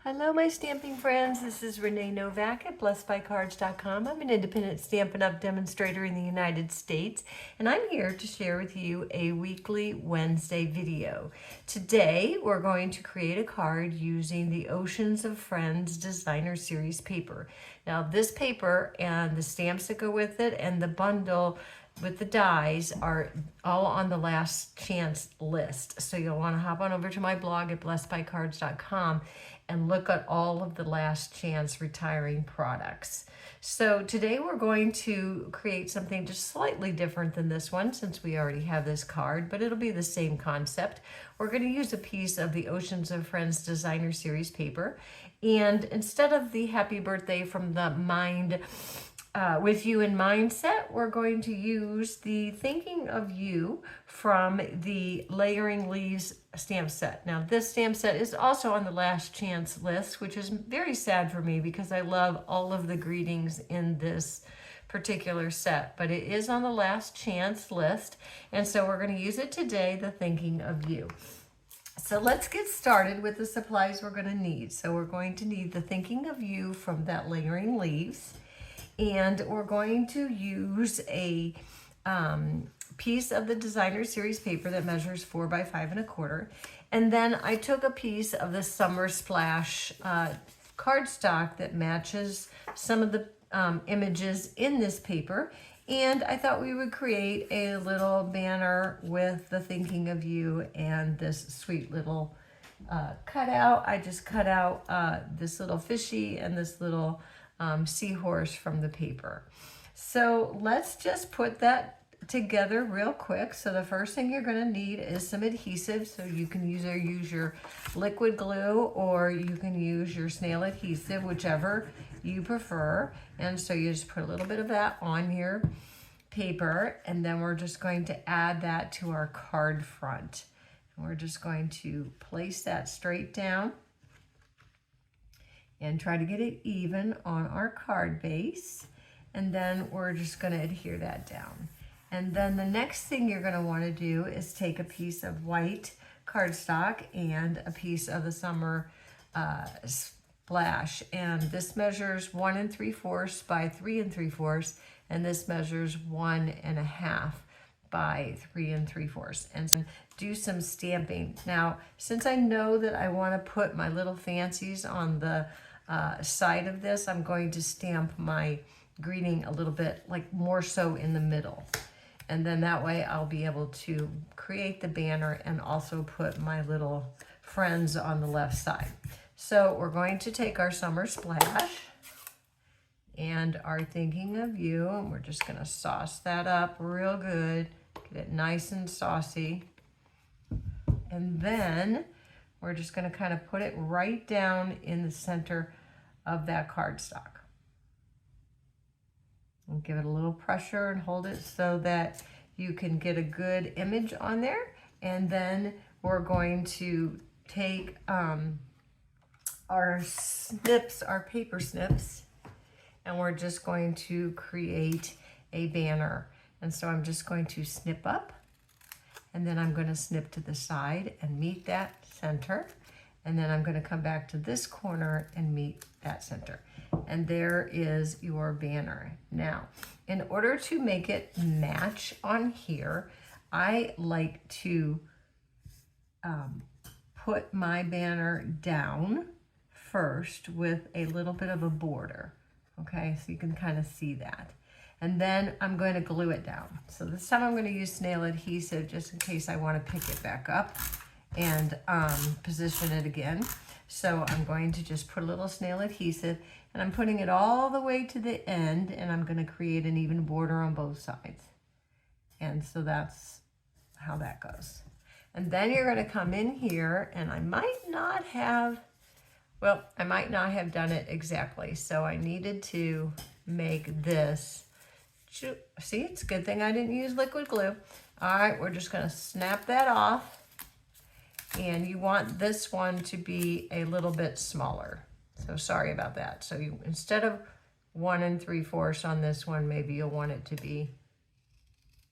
Hello, my stamping friends. This is Renee Novak at blessedbycards.com. I'm an independent Stampin' Up! Demonstrator in the United States, and I'm here to share with you a weekly Wednesday video. Today, we're going to create a card using the Oceans of Friends Designer Series paper. Now, this paper and the stamps that go with it and the bundle with the dies are all on the last chance list. So you'll want to hop on over to my blog at blessedbycards.com and look at all of the last chance retiring products. So today we're going to create something just slightly different than this one since we already have this card, but it'll be the same concept. We're going to use a piece of the Oceans of Friends Designer Series paper, and instead of the happy birthday from the Mind with You in Mind set, we're going to use the Thinking of You from the Layering Leaves stamp set. Now, this stamp set is also on the last chance list, which is very sad for me because I love all of the greetings in this particular set, but it is on the last chance list, and so we're going to use it today, the Thinking of You. So let's get started with the supplies we're going to need. So we're going to need the Thinking of You from that Layering Leaves. And we're going to use a piece of the Designer Series paper that measures 4 by 5 1/4. And then I took a piece of the Summer Splash cardstock that matches some of the images in this paper. And I thought we would create a little banner with the Thinking of You and this sweet little cutout. I just cut out this little fishy and this little seahorse from the paper. So let's just put that together real quick. So the first thing you're going to need is some adhesive. So you can use your liquid glue or you can use your snail adhesive, whichever you prefer. And so you just put a little bit of that on your paper, and then we're just going to add that to our card front. And we're just going to place that straight down and try to get it even on our card base. And then we're just going to adhere that down. And then the next thing you're going to want to do is take a piece of white cardstock and a piece of the Summer Splash. And this measures 1 3/4 by 3 3/4, and this measures 1 1/2 by 3 3/4, and do some stamping. Now, since I know that I want to put my little fancies on the side of this, I'm going to stamp my greeting a little bit, like more so in the middle. And then that way I'll be able to create the banner and also put my little friends on the left side. So we're going to take our Summer Splash and our Thinking of You, and we're just going to sauce that up real good, get it nice and saucy. And then we're just going to kind of put it right down in the center of that cardstock. And give it a little pressure and hold it so that you can get a good image on there. And then we're going to take our snips, our paper snips, and we're just going to create a banner. And so I'm just going to snip up, and then I'm going to snip to the side and meet that center. And then I'm going to come back to this corner and meet that center. And there is your banner. Now, in order to make it match on here, I like to put my banner down first with a little bit of a border. Okay, so you can kind of see that. And then I'm going to glue it down. So this time I'm going to use snail adhesive just in case I want to pick it back up and position it again. So I'm going to just put a little snail adhesive, and I'm putting it all the way to the end, and I'm going to create an even border on both sides. And so that's how that goes. And then you're going to come in here, and I might not have done it exactly. So I needed to make this. See, it's a good thing I didn't use liquid glue. All right, we're just going to snap that off. And you want this one to be a little bit smaller. So sorry about that. So you, instead of 1 3/4 on this one, maybe you'll want it to be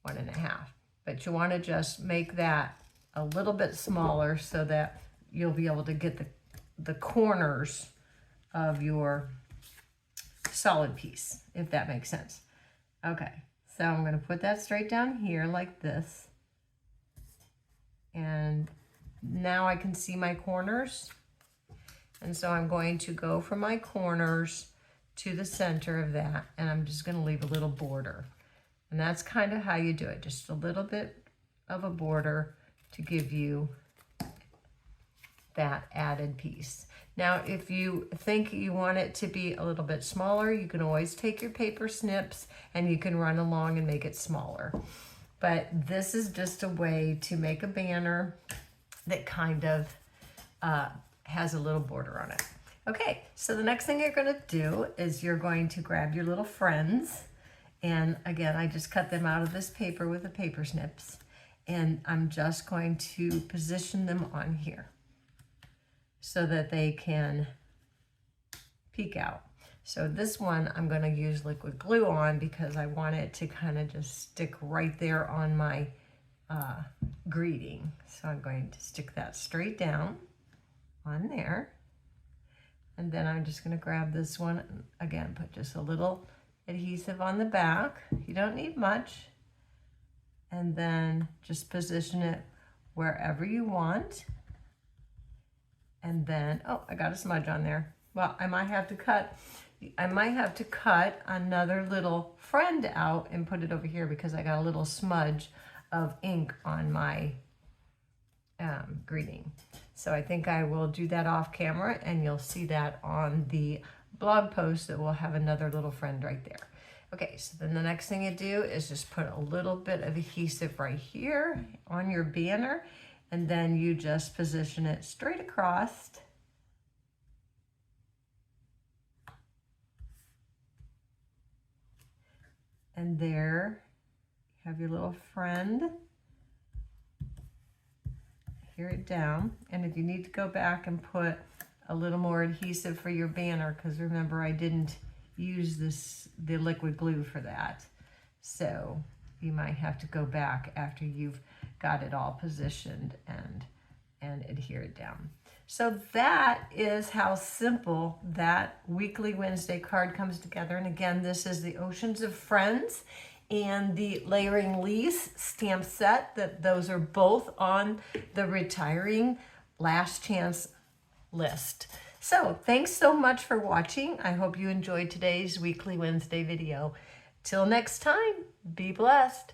1 1/2. But you want to just make that a little bit smaller so that you'll be able to get the corners of your solid piece, if that makes sense. Okay, so I'm going to put that straight down here like this. And now I can see my corners. And so I'm going to go from my corners to the center of that, and I'm just going to leave a little border. And that's kind of how you do it, just a little bit of a border to give you that added piece. Now, if you think you want it to be a little bit smaller, you can always take your paper snips and you can run along and make it smaller. But this is just a way to make a banner that kind of has a little border on it. Okay, so the next thing you're going to do is you're going to grab your little friends. And again, I just cut them out of this paper with the paper snips. And I'm just going to position them on here so that they can peek out. So this one I'm going to use liquid glue on because I want it to kind of just stick right there on my greeting. So I'm going to stick that straight down on there. And then I'm just going to grab this one, again, put just a little adhesive on the back. You don't need much. And then just position it wherever you want. And then, oh, I got a smudge on there. Well, I might have to cut another little friend out and put it over here because I got a little smudge of ink on my greeting. So I think I will do that off camera, and you'll see that on the blog post that will have another little friend right there. Okay, so then the next thing you do is just put a little bit of adhesive right here on your banner, and then you just position it straight across. And there you have your little friend. Hear it down. And if you need to go back and put a little more adhesive for your banner, because remember I didn't use the liquid glue for that. So you might have to go back after you've got it all positioned and adhere it down. So that is how simple that Weekly Wednesday card comes together. And again, this is the Oceans of Friends and the Layering Lease stamp set. Those are both on the Retiring Last Chance list. So thanks so much for watching. I hope you enjoyed today's Weekly Wednesday video. Till next time, be blessed.